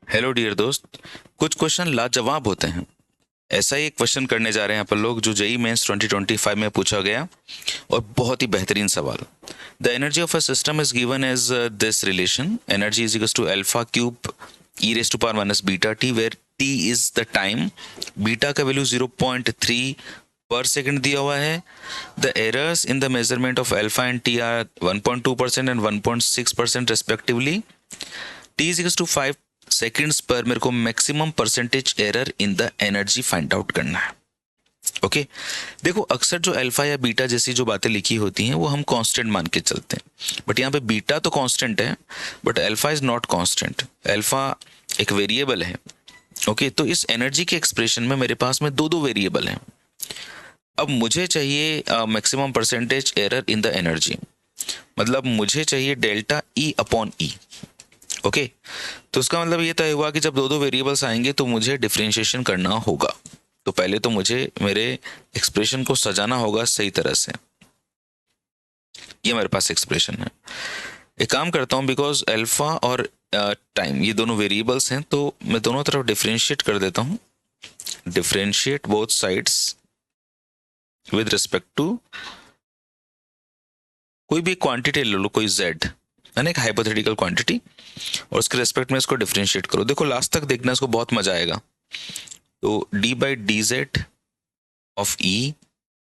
Hello dear दोस्त। कुछ question लाजवाब होते हैं। ऐसा ही एक क्वेश्चन करने जा रहे हैं अपन लोग जो जेई मेंस 2025 में पूछा गया और बहुत ही बेहतरीन सवाल। The energy of a system is given as this relation energy is equals to alpha cube e raise to power minus beta t where t is the time. Beta का value 0.3 per second दिया हुआ है। The errors in the measurement of alpha and t are 1.2% and 1.6% respectively. T is equals to 5 seconds पर मेरे को maximum percentage error in the energy find out करना है। Okay देखो, अक्सर जो अल्फा या बीटा जैसी जो बातें लिखी होती हैं वो हम कांस्टेंट मान के चलते हैं, बट यहाँ पे बीटा तो कांस्टेंट है but alpha is not constant. Alpha एक वेरिएबल है। ओके तो इस एनर्जी के एक्सप्रेशन में मेरे पास में दो दो वेरिएबल हैं। अब मुझे चाहिए maximum percentage error in the energy, मतलब मुझे चाहिए डेल्टा ई अपॉन ई। ओके तो उसका मतलब ये तय हुआ कि जब दो दो वेरिएबल्स आएंगे तो मुझे डिफरेंशिएशन करना होगा। तो पहले तो मुझे मेरे एक्सप्रेशन को सजाना होगा सही तरह से। ये मेरे पास एक्सप्रेशन है। एक काम करता हूँ, बिकॉज अल्फा और टाइम ये दोनों वेरिएबल्स हैं तो मैं दोनों तरफ डिफरेंशिएट कर देता हूँ। Differentiate both sides with respect to कोई भी क्वांटिटी ले लो, कोई जेड है ना, एक हाइपोथेटिकल क्वांटिटी, और उसके रेस्पेक्ट में इसको डिफरेंशिएट करो। देखो लास्ट तक देखना, इसको बहुत मजा आएगा। तो d by d z of e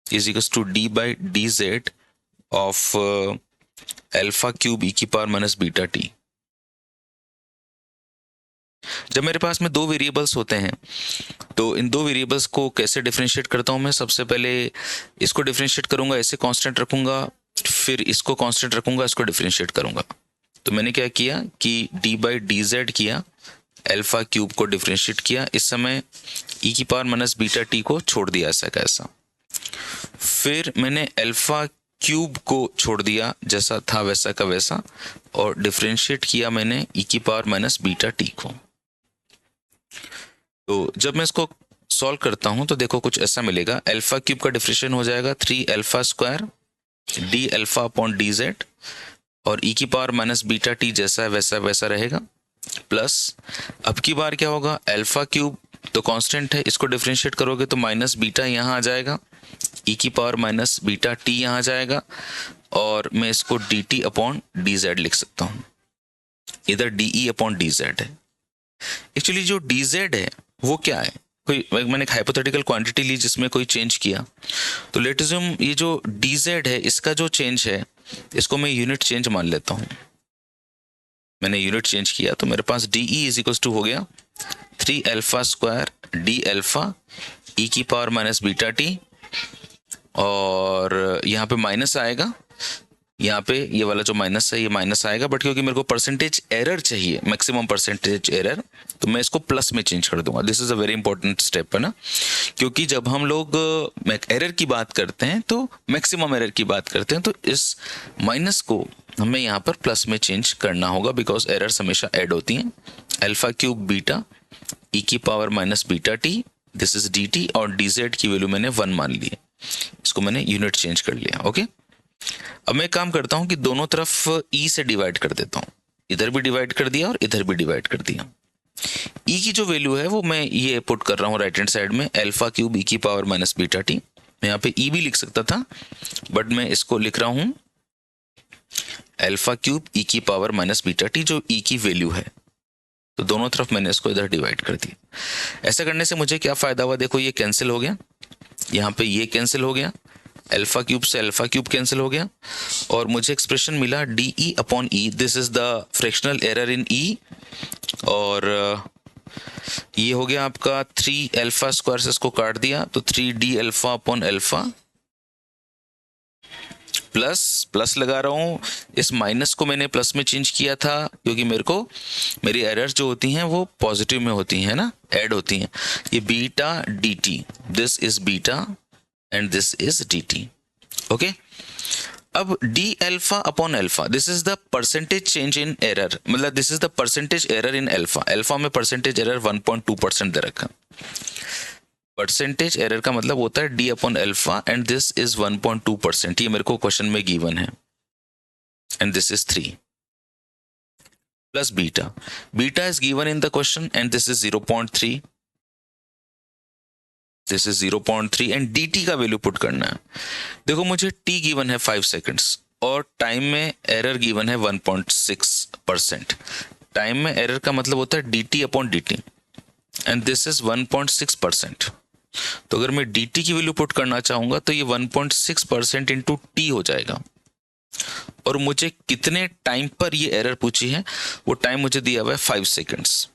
is equal to d by d z of alpha cube e की पावर माइनस बीटा टी। जब मेरे पास में दो वेरिएबल्स होते हैं तो इन दो वेरिएबल्स को कैसे डिफरेंशिएट करता हूं मैं? सबसे पहले इसको डिफरेंशिएट करूंगा, ऐसे कांस्टेंट रखूंगा, फिर इसको कांस्टेंट रखूंगा, इसको डिफरेंशिएट करूंगा। तो मैंने क्या किया कि डी बाई डी जेड किया, अल्फा क्यूब को डिफरेंशिएट किया, इस समय ई की पावर माइनस बीटा टी को छोड़ दिया ऐसा कैसा। फिर मैंने अल्फा क्यूब को छोड़ दिया जैसा था वैसा का वैसा, और डिफरेंशिएट किया मैंने ई की पावर माइनस बीटा टी को। तो जब मैं इसको सॉल्व करता हूं तो देखो कुछ ऐसा मिलेगा। अल्फा क्यूब का डिफरेंशिएशन हो जाएगा 3 alpha square d alpha upon D Z, और ई की पावर माइनस बीटा टी जैसा है वैसा वैसा रहेगा, प्लस अब की बार क्या होगा, अल्फा क्यूब तो कांस्टेंट है, इसको डिफरेंशिएट करोगे तो माइनस बीटा यहाँ आ जाएगा, ई की पावर माइनस बीटा टी यहाँ आ जाएगा, और मैं इसको D T upon D Z लिख सकता हूँ। इधर D e upon D Z है। एक्चुअली जो डी जेड है वो क्या है, कोई मैंने एक हाइपोथेटिकल क्वांटिटी ली जिसमें कोई चेंज किया, तो लेट अज्यूम ये जो डी जेड है इसका जो चेंज है इसको मैं यूनिट चेंज मान लेता हूँ। मैंने यूनिट चेंज किया तो मेरे पास d e is equal to हो गया 3 alpha square d alpha e की पावर माइनस बीटा टी, और यहाँ पे माइनस आएगा, यहाँ पे ये वाला जो माइनस है ये माइनस आएगा, बट क्योंकि मेरे को परसेंटेज एरर चाहिए, मैक्सिमम परसेंटेज एरर, तो मैं इसको प्लस में चेंज कर दूंगा। This is a very important step है ना, क्योंकि जब हम लोग एरर की बात करते हैं तो मैक्सिमम एरर की बात करते हैं तो इस माइनस को हमें यहाँ पर प्लस में चेंज करना होगा, बिकॉज एरर्स हमेशा ऐड होती हैं। अल्फा क्यूब बीटा ई की power minus beta T, this is d T, और डी जेड की वैल्यू मैंने 1 मान ली है, इसको मैंने यूनिट चेंज कर लिया। ओके अब मैं काम करता हूं कि दोनों तरफ ई से डिवाइड कर देता हूं, इधर भी डिवाइड कर दिया और इधर भी डिवाइड कर दिया। ई की जो वैल्यू है वो मैं ये पुट कर रहा हूँ राइट हैंड साइड में, अल्फा क्यूब ई की पावर माइनस बीटा टी। मैं यहाँ पे ई भी लिख सकता था बट मैं इसको लिख रहा हूँ अल्फा क्यूब ई की पावर माइनस बीटा टी, जो ई की वैल्यू है। तो दोनों तरफ मैंने इसको इधर डिवाइड कर दिया। ऐसा करने से मुझे क्या फायदा हुआ, देखो ये कैंसिल हो गया, यहाँ पे ये कैंसिल हो गया, अल्फा क्यूब से अल्फा क्यूब कैंसिल हो गया, और मुझे एक्सप्रेशन मिला d e upon e, this is the fractional error in e, और ये हो गया आपका 3 अल्फा स्क्वायर से इसको काट दिया तो 3 D alpha upon alpha, plus plus लगा रहा हूँ, इस माइनस को मैंने प्लस में चेंज किया था क्योंकि मेरे को मेरी एरर्स जो होती हैं वो पॉजिटिव में होती हैं ना, ऐड होती हैं। ये beta d t, this is beta and this is d t. Okay अब d alpha upon alpha, this is the percentage change in error, मतलब this is the percentage error in alpha. Alpha में percentage error 1.2% दे रखा। Percentage error का मतलब होता है d upon alpha, and this is 1.2%, ये मेरे को क्वेश्चन में गिवन है, and this is 3 plus beta. Beta is given in the question and this is 0.3. This is 0.3 and dt का वैल्यू पुट करना है. देखो मुझे t गिवन है 5 सेकेंड्स और टाइम में एरर गिवन है 1.6%. टाइम में एरर का मतलब होता है dt upon dt and this is 1.6%. तो अगर मैं dt की वैल्यू पुट करना चाहूंगा तो ये 1.6% इंटू टी हो जाएगा. और मुझे कितने टाइम पर ये एरर पूछी है, वो टाइम मुझे दिया हुआ है 5 सेकेंड्स.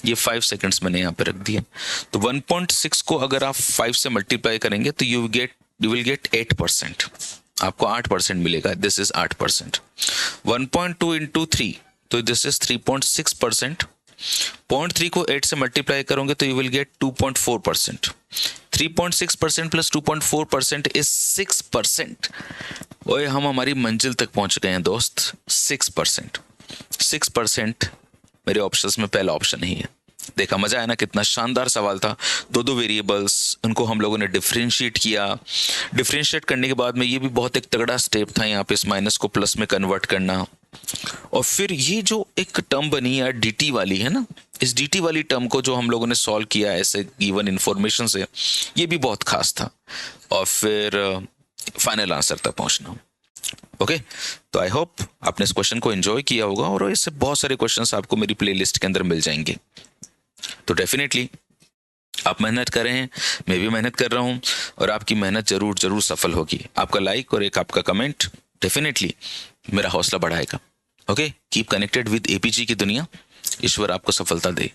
ये 5 सेकेंड्स मैंने यहाँ पे रख दिए. तो 1.6 को अगर आप 5 से मल्टीप्लाई करेंगे तो यू विल गेट 8%. आपको 8% मिलेगा. This is 8%. 1.2 इंटू 3 तो दिस इज 3.6%. 0.3 को 8 से मल्टीप्लाई करोगे तो you will get 2.4%. 3.6% plus 2.4% is 6%. ओए हम हमारी मंजिल तक पहुंच गए हैं दोस्त. 6%. 6% मेरे ऑप्शंस में पहला ऑप्शन ही है. देखा, मजा आया ना? कितना शानदार सवाल था. दो वेरिएबल्स, उनको हम लोगों ने डिफरेंशिएट किया. डिफरेंशिएट करने के बाद में ये भी बहुत एक तगड़ा स्टेप था यहाँ पे इस माइनस को प्लस में कन्वर्ट करना. और फिर ये जो एक टर्म बनी है dt वाली है ना, इस dt वाली टर्म को जो हम लोगों ने सॉल्व किया ऐसे गिवन इंफॉर्मेशन से, ये भी बहुत खास था. और फिर फाइनल आंसर तक पहुंचना. ओके, तो आई होप आपने इस क्वेश्चन को एंजॉय किया होगा और इससे बहुत सारे क्वेश्चंस आपको मेरी प्लेलिस्ट के अंदर मिल जाएंगे. तो डेफिनेटली आप मेहनत कर रहे हैं, मैं भी मेहनत कर रहा हूं और आपकी मेहनत जरूर जरूर सफल होगी. आपका लाइक और एक आपका कमेंट डेफिनेटली मेरा हौसला बढ़ाएगा. Okay, keep connected with APG की दुनिया. ईश्वर आपको सफलता दे.